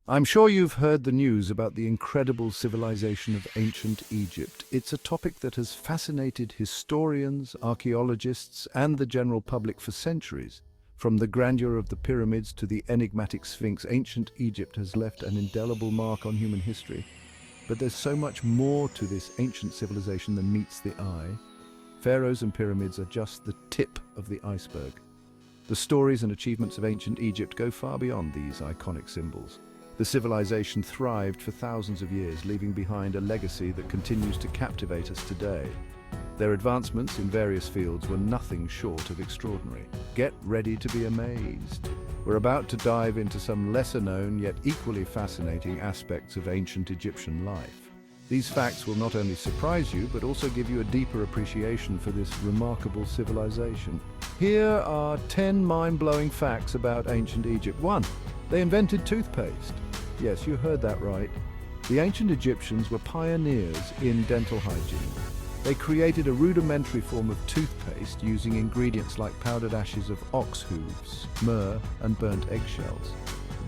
I'm sure you've heard the news about the incredible civilization of ancient Egypt. It's a topic that has fascinated historians, archaeologists, and the general public for centuries. From the grandeur of the pyramids to the enigmatic Sphinx, ancient Egypt has left an indelible mark on human history. But there's so much more to this ancient civilization than meets the eye. Pharaohs and pyramids are just the tip of the iceberg. The stories and achievements of ancient Egypt go far beyond these iconic symbols. The civilization thrived for thousands of years, leaving behind a legacy that continues to captivate us today. Their advancements in various fields were nothing short of extraordinary. Get ready to be amazed. We're about to dive into some lesser-known yet equally fascinating aspects of ancient Egyptian life. These facts will not only surprise you, but also give you a deeper appreciation for this remarkable civilization. Here are 10 mind-blowing facts about ancient Egypt. 1. They invented toothpaste. Yes, you heard that right. The ancient Egyptians were pioneers in dental hygiene. They created a rudimentary form of toothpaste using ingredients like powdered ashes of ox hooves, myrrh, and burnt eggshells.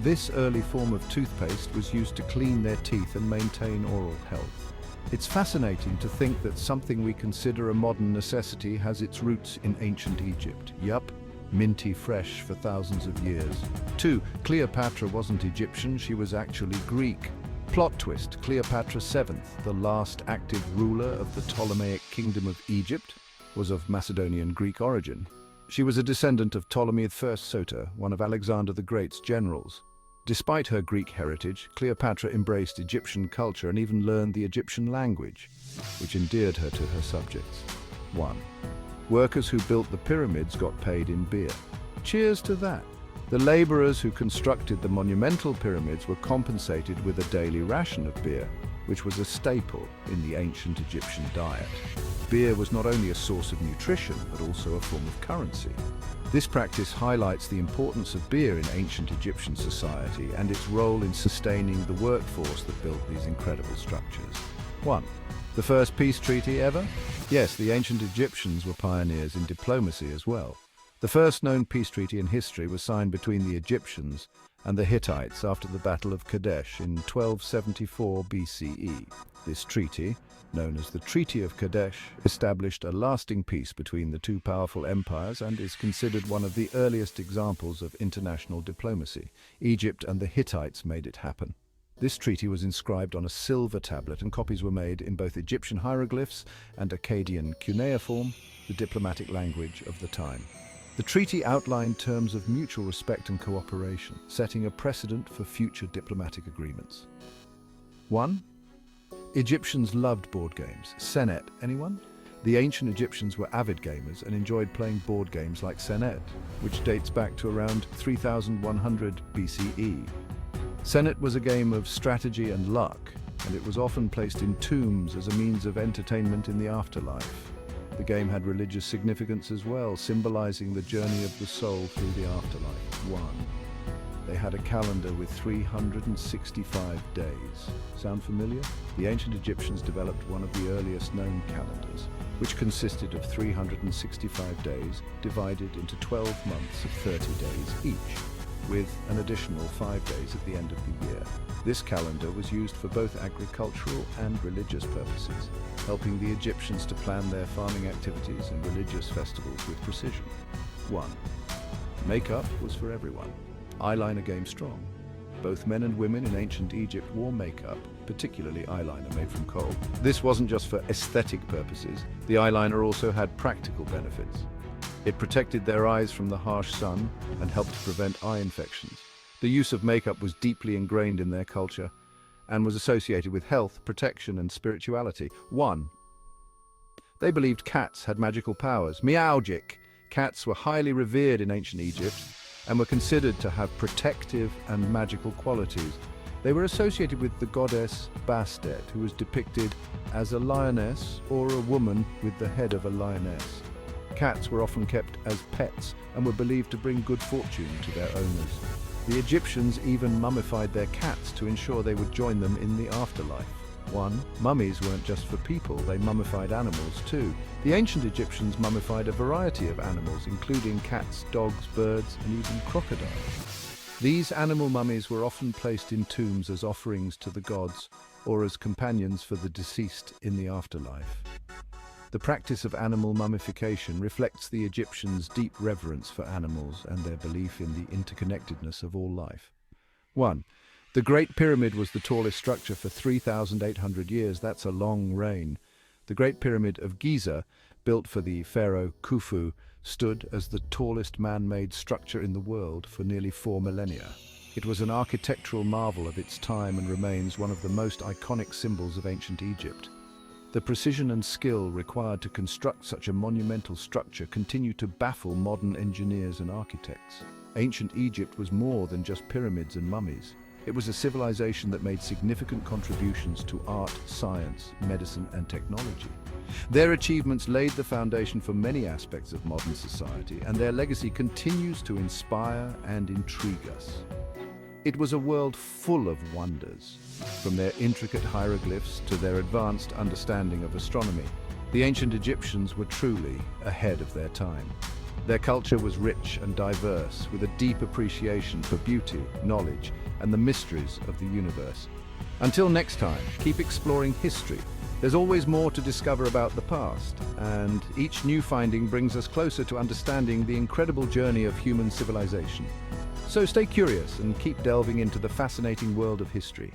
This early form of toothpaste was used to clean their teeth and maintain oral health. It's fascinating to think that something we consider a modern necessity has its roots in ancient Egypt. Yup, minty fresh for thousands of years. 2. Cleopatra wasn't Egyptian, she was actually Greek. Plot twist: Cleopatra VII, the last active ruler of the Ptolemaic Kingdom of Egypt, was of Macedonian Greek origin. She was a descendant of Ptolemy I Soter, one of Alexander the Great's generals. Despite her Greek heritage, Cleopatra embraced Egyptian culture and even learned the Egyptian language, which endeared her to her subjects. 1. Workers who built the pyramids got paid in beer. Cheers to that! The laborers who constructed the monumental pyramids were compensated with a daily ration of beer, which was a staple in the ancient Egyptian diet. Beer was not only a source of nutrition, but also a form of currency. This practice highlights the importance of beer in ancient Egyptian society and its role in sustaining the workforce that built these incredible structures. 1. The first peace treaty ever? Yes, the ancient Egyptians were pioneers in diplomacy as well. The first known peace treaty in history was signed between the Egyptians and the Hittites after the Battle of Kadesh in 1274 BCE. This treaty, known as the Treaty of Kadesh, established a lasting peace between the two powerful empires and is considered one of the earliest examples of international diplomacy. Egypt and the Hittites made it happen. This treaty was inscribed on a silver tablet, and copies were made in both Egyptian hieroglyphs and Akkadian cuneiform, the diplomatic language of the time. The treaty outlined terms of mutual respect and cooperation, setting a precedent for future diplomatic agreements. 1. Egyptians loved board games. Senet, anyone? The ancient Egyptians were avid gamers and enjoyed playing board games like Senet, which dates back to around 3100 BCE. Senet was a game of strategy and luck, and it was often placed in tombs as a means of entertainment in the afterlife. The game had religious significance as well, symbolizing the journey of the soul through the afterlife. 1. They had a calendar with 365 days. Sound familiar? The ancient Egyptians developed one of the earliest known calendars, which consisted of 365 days divided into 12 months of 30 days each, with an additional 5 days at the end of the year. This calendar was used for both agricultural and religious purposes, helping the Egyptians to plan their farming activities and religious festivals with precision. 1. Makeup was for everyone. Eyeliner game strong. Both men and women in ancient Egypt wore makeup, particularly eyeliner made from coal. This wasn't just for aesthetic purposes. The eyeliner also had practical benefits. It protected their eyes from the harsh sun and helped to prevent eye infections. The use of makeup was deeply ingrained in their culture and was associated with health, protection, and spirituality. 1. They believed cats had magical powers. Meowgic. Cats were highly revered in ancient Egypt and were considered to have protective and magical qualities. They were associated with the goddess Bastet, who was depicted as a lioness or a woman with the head of a lioness. Cats were often kept as pets and were believed to bring good fortune to their owners. The Egyptians even mummified their cats to ensure they would join them in the afterlife. 1. Mummies weren't just for people, they mummified animals too. The ancient Egyptians mummified a variety of animals, including cats, dogs, birds, and even crocodiles. These animal mummies were often placed in tombs as offerings to the gods or as companions for the deceased in the afterlife. The practice of animal mummification reflects the Egyptians' deep reverence for animals and their belief in the interconnectedness of all life. 1. The Great Pyramid was the tallest structure for 3,800 years. That's a long reign. The Great Pyramid of Giza, built for the pharaoh Khufu, stood as the tallest man-made structure in the world for nearly 4 millennia. It was an architectural marvel of its time and remains one of the most iconic symbols of ancient Egypt. The precision and skill required to construct such a monumental structure continue to baffle modern engineers and architects. Ancient Egypt was more than just pyramids and mummies. It was a civilization that made significant contributions to art, science, medicine, and technology. Their achievements laid the foundation for many aspects of modern society, and their legacy continues to inspire and intrigue us. It was a world full of wonders, from their intricate hieroglyphs to their advanced understanding of astronomy. The ancient Egyptians were truly ahead of their time. Their culture was rich and diverse, with a deep appreciation for beauty, knowledge, and the mysteries of the universe. Until next time, keep exploring history. There's always more to discover about the past, and each new finding brings us closer to understanding the incredible journey of human civilization. So stay curious and keep delving into the fascinating world of history.